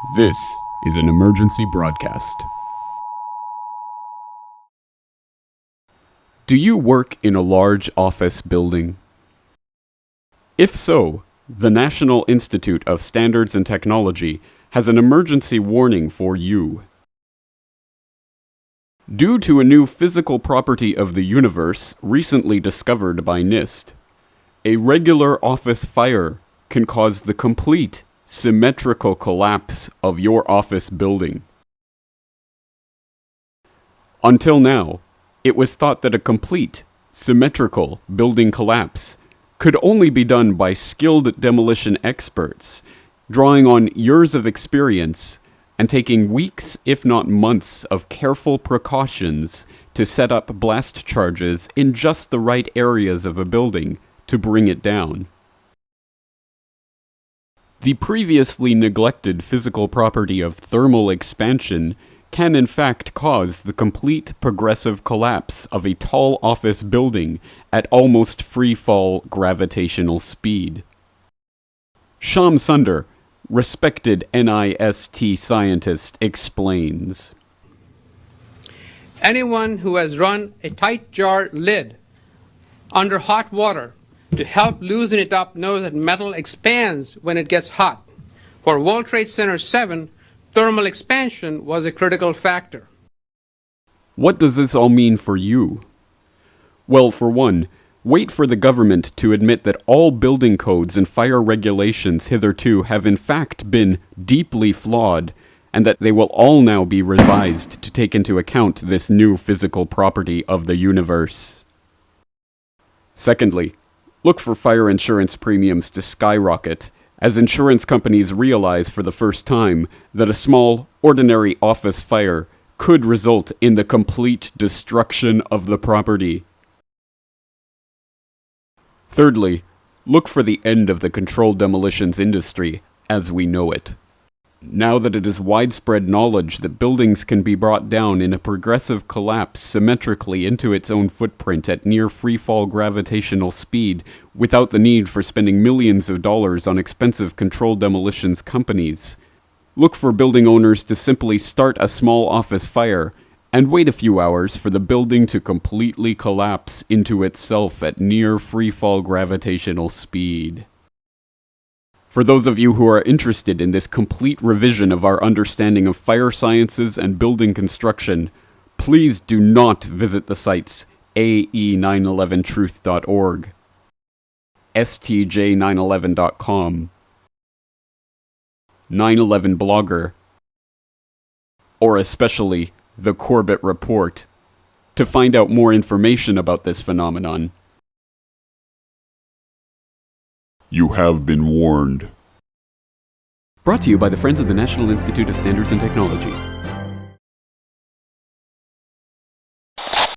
This is an emergency broadcast. Do you work in a large office building? If so, the National Institute of Standards and Technology has an emergency warning for you. Due to a new physical property of the universe recently discovered by Nist, a regular office fire can cause the complete symmetrical collapse of your office building. Until now, it was thought that a complete, symmetrical building collapse could only be done by skilled demolition experts, drawing on years of experience and taking weeks, if not months, of careful precautions to set up blast charges in just the right areas of a building to bring it down. The previously neglected physical property of thermal expansion can in fact cause the complete progressive collapse of a tall office building at almost free-fall gravitational speed. Shyam Sunder, respected NIST scientist, explains. Anyone who has run a tight jar lid under hot water to help loosen it up knows that metal expands when it gets hot. For World Trade Center 7, thermal expansion was a critical factor. What does this all mean for you? Well, for one, wait for the government to admit that all building codes and fire regulations hitherto have in fact been deeply flawed, and that they will all now be revised to take into account this new physical property of the universe. Secondly, look for fire insurance premiums to skyrocket, as insurance companies realize for the first time that a small, ordinary office fire could result in the complete destruction of the property. Thirdly, look for the end of the controlled demolitions industry as we know it. Now that it is widespread knowledge that buildings can be brought down in a progressive collapse symmetrically into its own footprint at near free-fall gravitational speed without the need for spending millions of dollars on expensive controlled demolitions companies, look for building owners to simply start a small office fire and wait a few hours for the building to completely collapse into itself at near free-fall gravitational speed. For those of you who are interested in this complete revision of our understanding of fire sciences and building construction, please do not visit the sites ae911truth.org, stj911.com, 911blogger, or especially the Corbett Report, to find out more information about this phenomenon. You have been warned. Brought to you by the Friends of the National Institute of Standards and Technology.